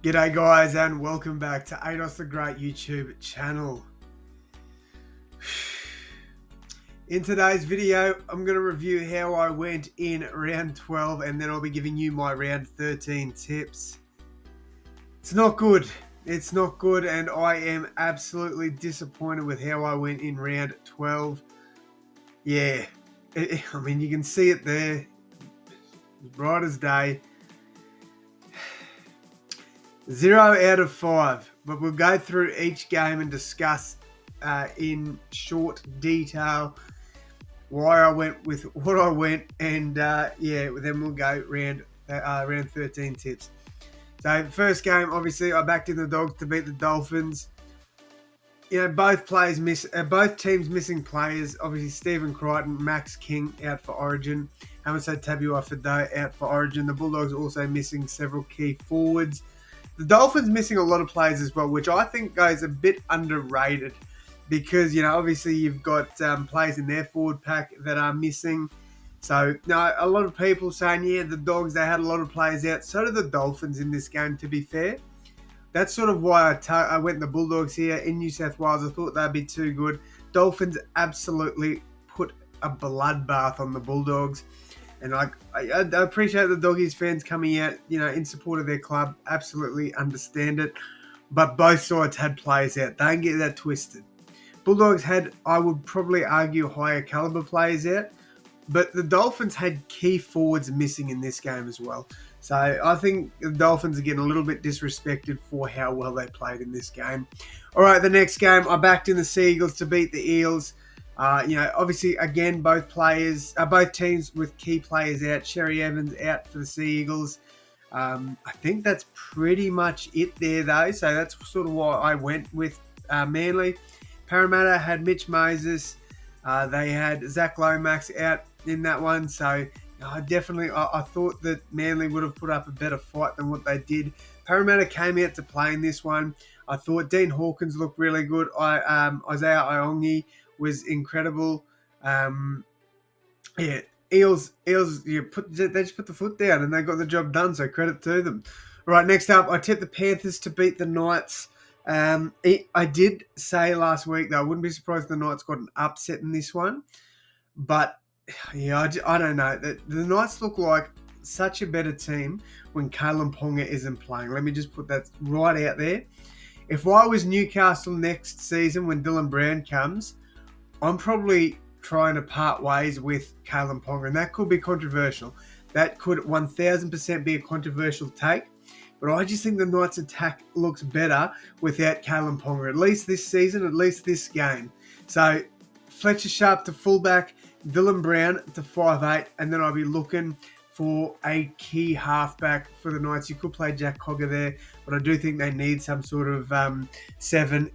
G'day guys and welcome back to AdosTheGreat YouTube channel. In today's video, I'm going to review how I went in round 12 and then I'll be giving you my round 13 tips. It's not good. It's not good and I am absolutely disappointed with how I went in round 12. Yeah, I mean you can see it there, bright as day. 0 out of 5, but we'll go through each game and discuss in short detail why I went with what I went, and then we'll go round 13 tips. So first game, obviously, I backed in the Dogs to beat the Dolphins. You know, both teams missing players. Obviously, Stephen Crichton, Max King out for Origin. Hamiso Tabuai-Fidow out for Origin. The Bulldogs also missing several key forwards. The Dolphins missing a lot of players as well, which I think goes a bit underrated because, you know, obviously you've got players in their forward pack that are missing. So, no, a lot of people saying, yeah, the Dogs, they had a lot of players out. So did the Dolphins in this game, to be fair. That's sort of why I went the Bulldogs here in New South Wales. I thought they'd be too good. Dolphins absolutely put a bloodbath on the Bulldogs. And I appreciate the Doggies fans coming out, you know, in support of their club. Absolutely understand it. But both sides had players out. Don't get that twisted. Bulldogs had, I would probably argue, higher caliber players out. But the Dolphins had key forwards missing in this game as well. So I think the Dolphins are getting a little bit disrespected for how well they played in this game. All right, the next game, I backed in the Seagulls to beat the Eels. You know, obviously, again, both teams with key players out. Sherry Evans out for the Sea Eagles. I think that's pretty much it there, though. So that's sort of why I went with Manly. Parramatta had Mitch Moses. They had Zach Lomax out in that one. So I thought that Manly would have put up a better fight than what they did. Parramatta came out to play in this one. I thought Dean Hawkins looked really good. Isaiah Iongi was incredible. Eels, they just put the foot down and they got the job done, so credit to them. All right, next up, I tipped the Panthers to beat the Knights. I did say last week that I wouldn't be surprised if the Knights got an upset in this one, but yeah, I don't know. The Knights look like such a better team when Kalen Ponga isn't playing. Let me just put that right out there. If I was Newcastle next season when Dylan Brown comes, I'm probably trying to part ways with Kalen Ponga, and that could be controversial. That could 1,000% be a controversial take, but I just think the Knights' attack looks better without Kalen Ponga, at least this season, at least this game. So Fletcher Sharp to fullback, Dylan Brown to 5'8", and then I'll be looking for a key halfback for the Knights. You could play Jack Cogger there, but I do think they need some sort of 7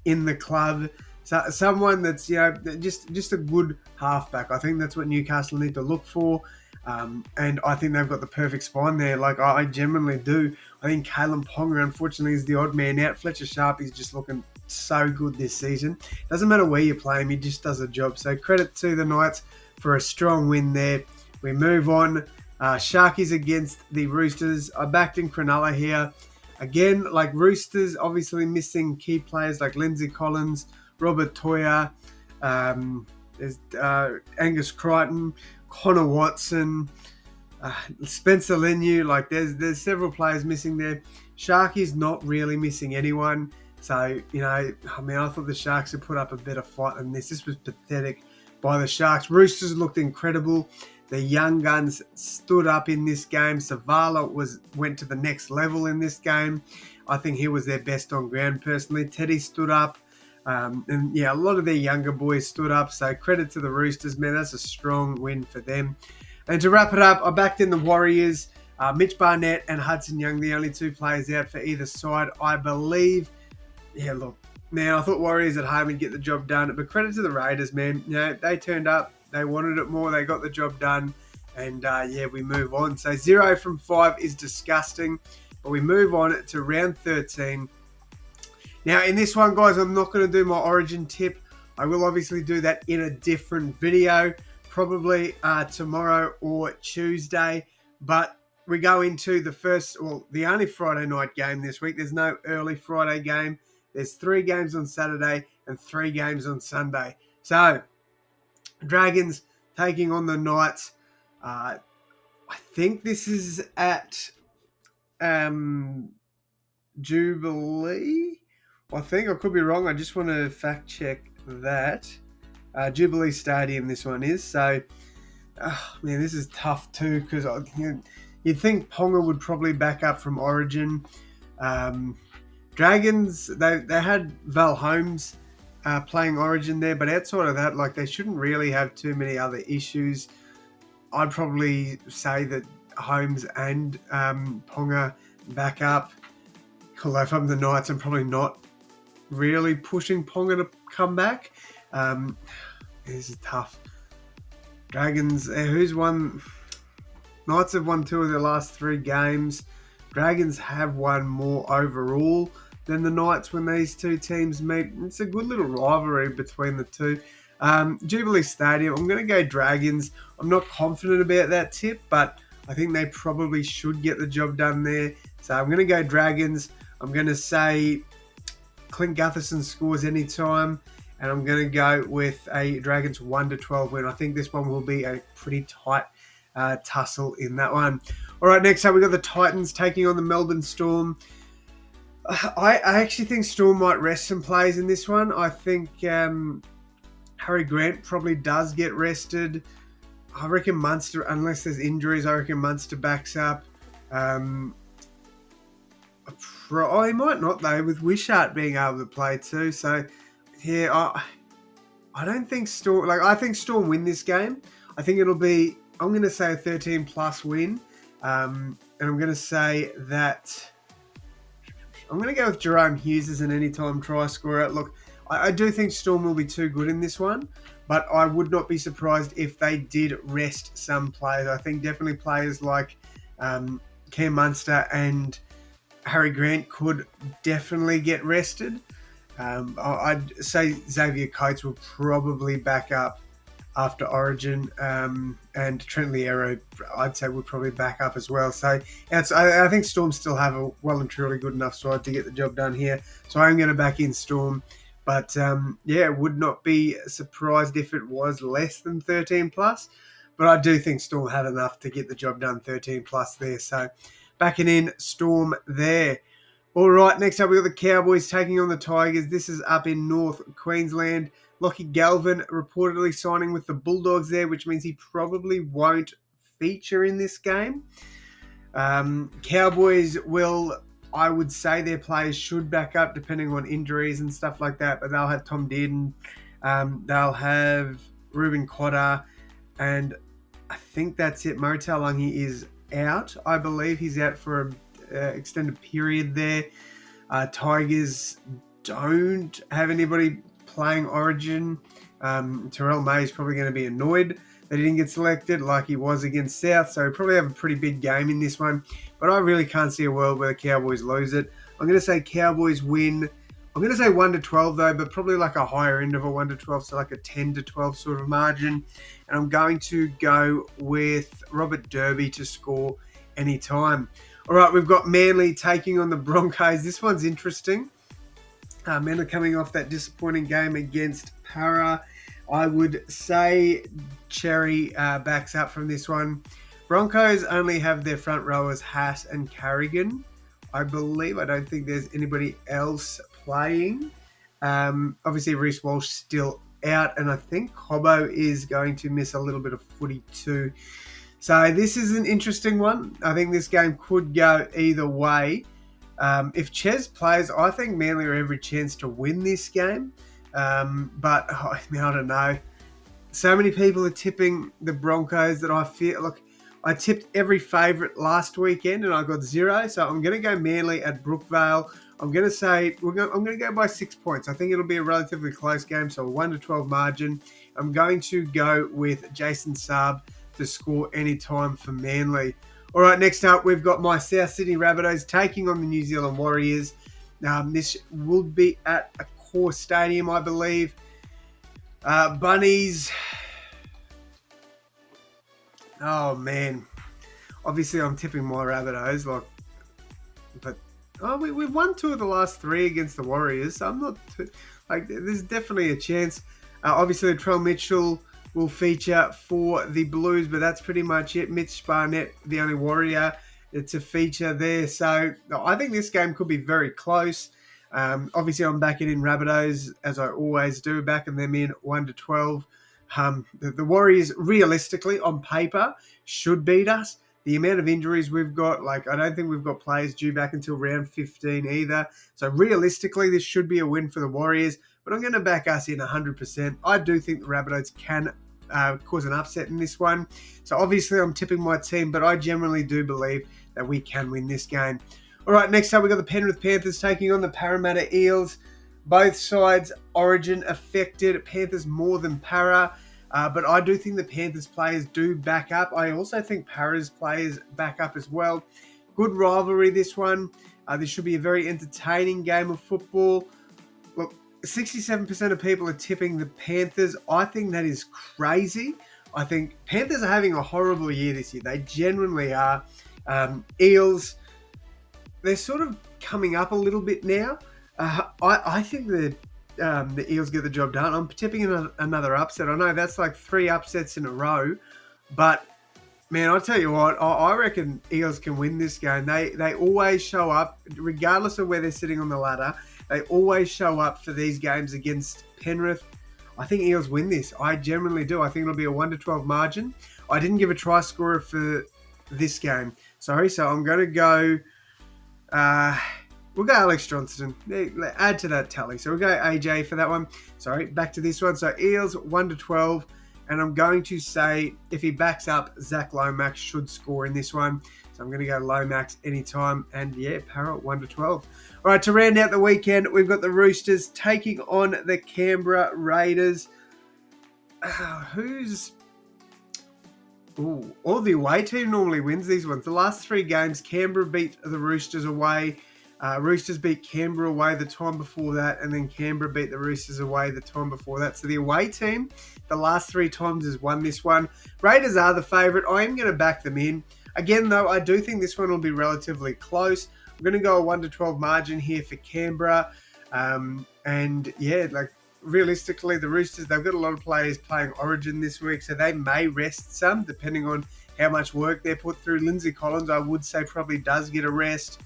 in the club. So someone that's, you know, just a good halfback. I think that's what Newcastle need to look for. And I think they've got the perfect spine there. Like, I genuinely do. I think Kalen Ponga, unfortunately, is the odd man out. Fletcher Sharp is just looking so good this season. Doesn't matter where you play him, he just does a job. So credit to the Knights for a strong win there. We move on. Sharkies against the Roosters. I backed in Cronulla here. Again, like Roosters, obviously missing key players like Lindsay Collins, Robert Toya, there's Angus Crichton, Connor Watson, Spencer Leniu. Like there's several players missing there. Sharkies not really missing anyone. So, you know, I mean, I thought the Sharks had put up a better fight than this. This was pathetic by the Sharks. Roosters looked incredible. The young guns stood up in this game. Savala went to the next level in this game. I think he was their best on ground personally. Teddy stood up. And yeah, a lot of their younger boys stood up. So credit to the Roosters, man. That's a strong win for them. And to wrap it up, I backed in the Warriors. Mitch Barnett and Hudson Young, the only 2 players out for either side, I believe. Yeah, look, man, I thought Warriors at home would get the job done. But credit to the Raiders, man. You know, they turned up. They wanted it more. They got the job done. And, yeah, we move on. So 0 from 5 is disgusting. But we move on to round 13. Now, in this one, guys, I'm not going to do my Origin tip. I will obviously do that in a different video, probably tomorrow or Tuesday. But we go into the only Friday night game this week. There's no early Friday game. There's 3 games on Saturday and 3 games on Sunday. So, Dragons taking on the Knights. I think this is at Jubilee. I think I could be wrong. I just want to fact check that. Jubilee Stadium, this one is. So, man, this is tough too because you'd think Ponga would probably back up from Origin. Dragons, they had Val Holmes playing Origin there, but outside of that, like, they shouldn't really have too many other issues. I'd probably say that Holmes and Ponga back up. Although if I'm the Knights, I'm probably not really pushing Ponga to come back. This is tough. Dragons, who's won? Knights have won 2 of their last 3 games. Dragons have won more overall than the Knights when these 2 teams meet. It's a good little rivalry between the 2. Jubilee Stadium, I'm going to go Dragons. I'm not confident about that tip, but I think they probably should get the job done there. So I'm going to go Dragons. I'm going to say Clint Gutherson scores anytime, and I'm going to go with a Dragons 1-12 win. I think this one will be a pretty tight tussle in that one. All right, next up we've got the Titans taking on the Melbourne Storm. I actually think Storm might rest some players in this one. I think Harry Grant probably does get rested. I reckon Munster, unless there's injuries, I reckon Munster backs up. He might not though, with Wishart being able to play too. So, yeah, I don't think Storm. I think Storm win this game. I think it'll be. I'm going to say a 13+ win, and I'm going to say that. I'm going to go with Jerome Hughes as an anytime try scorer. Look, I do think Storm will be too good in this one, but I would not be surprised if they did rest some players. I think definitely players like Cam Munster and Harry Grant could definitely get rested. I'd say Xavier Coates will probably back up after Origin, and Trent Liero, I'd say, would probably back up as well. So I think Storm still have a well and truly good enough side to get the job done here. So I'm going to back in Storm. But, would not be surprised if it was less than 13+. But I do think Storm had enough to get the job done 13+ there. So backing in Storm there. All right, next up we've got the Cowboys taking on the Tigers. This is up in North Queensland. Lockie Galvin reportedly signing with the Bulldogs there, which means he probably won't feature in this game. Cowboys will, I would say their players should back up depending on injuries and stuff like that, but they'll have Tom Dearden, they'll have Ruben Cotter, and I think that's it. Mo Taulagi is out. I believe he's out for an extended period there. Tigers don't have anybody playing Origin. Terrell May is probably going to be annoyed that he didn't get selected like he was against South, so he'll probably have a pretty big game in this one. But I really can't see a world where the Cowboys lose it. I'm going to say Cowboys win. I'm going to say 1-12 though, but probably like a higher end of a 1-12, so like a 10-12 sort of margin. And I'm going to go with Robert Derby to score anytime. All right, we've got Manly taking on the Broncos. This one's interesting. Manly coming off that disappointing game against Para. I would say Cherry backs up from this one. Broncos only have their front rowers Haas and Carrigan, I believe. I don't think there's anybody else playing. Obviously, Reece Walsh still out, and I think Cobbo is going to miss a little bit of footy too. So this is an interesting one. I think this game could go either way. If Ches plays, I think Manly have every chance to win this game. But I don't know. So many people are tipping the Broncos that I feel... Look, I tipped every favourite last weekend and I got 0. So I'm going to go Manly at Brookvale. I'm going to say... I'm going to go by 6 points. I think it'll be a relatively close game, so a 1-12 margin. I'm going to go with Jason Saab to score any time for Manly. All right, next up, we've got my South Sydney Rabbitohs taking on the New Zealand Warriors. This will be at a Core Stadium, I believe. Bunnies. Oh, man. Obviously, I'm tipping my Rabbitohs, but we've won 2 of the last 3 against the Warriors. So I'm not there's definitely a chance. Obviously, Latrell Mitchell will feature for the Blues, but that's pretty much it. Mitch Barnett, the only Warrior, it's a feature there. So I think this game could be very close. Obviously, I'm backing in Rabbitohs as I always do, backing them in 1-12. The Warriors, realistically, on paper, should beat us. The amount of injuries we've got, I don't think we've got players due back until round 15 either. So realistically, this should be a win for the Warriors, but I'm going to back us in 100%. I do think the Rabbitohs can cause an upset in this one. So obviously, I'm tipping my team, but I generally do believe that we can win this game. All right, next up, we've got the Penrith Panthers taking on the Parramatta Eels. Both sides origin affected. Panthers more than Para. But I do think the Panthers players do back up. I also think Para's players back up as well. Good rivalry, this one. This should be a very entertaining game of football. Look, 67% of people are tipping the Panthers. I think that is crazy. I think Panthers are having a horrible year this year. They genuinely are. Eels, they're sort of coming up a little bit now. I think the Eels get the job done. I'm tipping another upset. I know that's like 3 upsets in a row, but man, I'll tell you what, I reckon Eels can win this game. They always show up, regardless of where they're sitting on the ladder. They always show up for these games against Penrith. I think Eels win this. I genuinely do. I think it'll be a 1-12 margin. I didn't give a try scorer for this game. Sorry, so I'm going to go... we'll go Alex Johnston. Add to that tally. So we'll go AJ for that one. Sorry, back to this one. So Eels 1-12. And I'm going to say if he backs up, Zach Lomax should score in this one. So I'm going to go Lomax anytime. And yeah, Parrot 1-12. All right, to round out the weekend, we've got the Roosters taking on the Canberra Raiders. The away team normally wins these ones. The last 3 games, Canberra beat the Roosters away. Roosters beat Canberra away the time before that, and then Canberra beat the Roosters away the time before that. So the away team, the last 3 times, has won this one. Raiders are the favourite. I am going to back them in. Again, though, I do think this one will be relatively close. I'm going to go a 1-12 margin here for Canberra. And yeah, realistically, the Roosters, they've got a lot of players playing Origin this week, so they may rest some, depending on how much work they're put through. Lindsay Collins, I would say, probably does get a rest.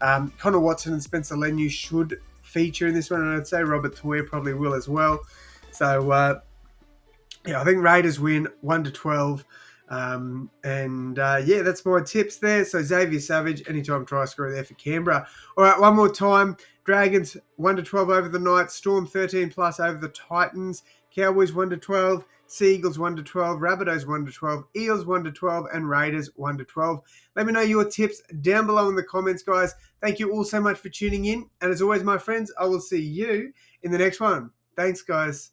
Connor Watson and Spencer Leniu should feature in this one, and I'd say Robert Toyer probably will as well. So, I think Raiders win 1-12. That's my tips there. So Xavier Savage, anytime try scorer there for Canberra. All right, one more time. Dragons 1-12 over the Knights. Storm 13+ over the Titans. Cowboys 1-12. Seagulls 1-12, Rabbitohs 1-12, Eels 1-12, and Raiders 1-12. Let me know your tips down below in the comments, guys. Thank you all so much for tuning in. And as always, my friends, I will see you in the next one. Thanks, guys.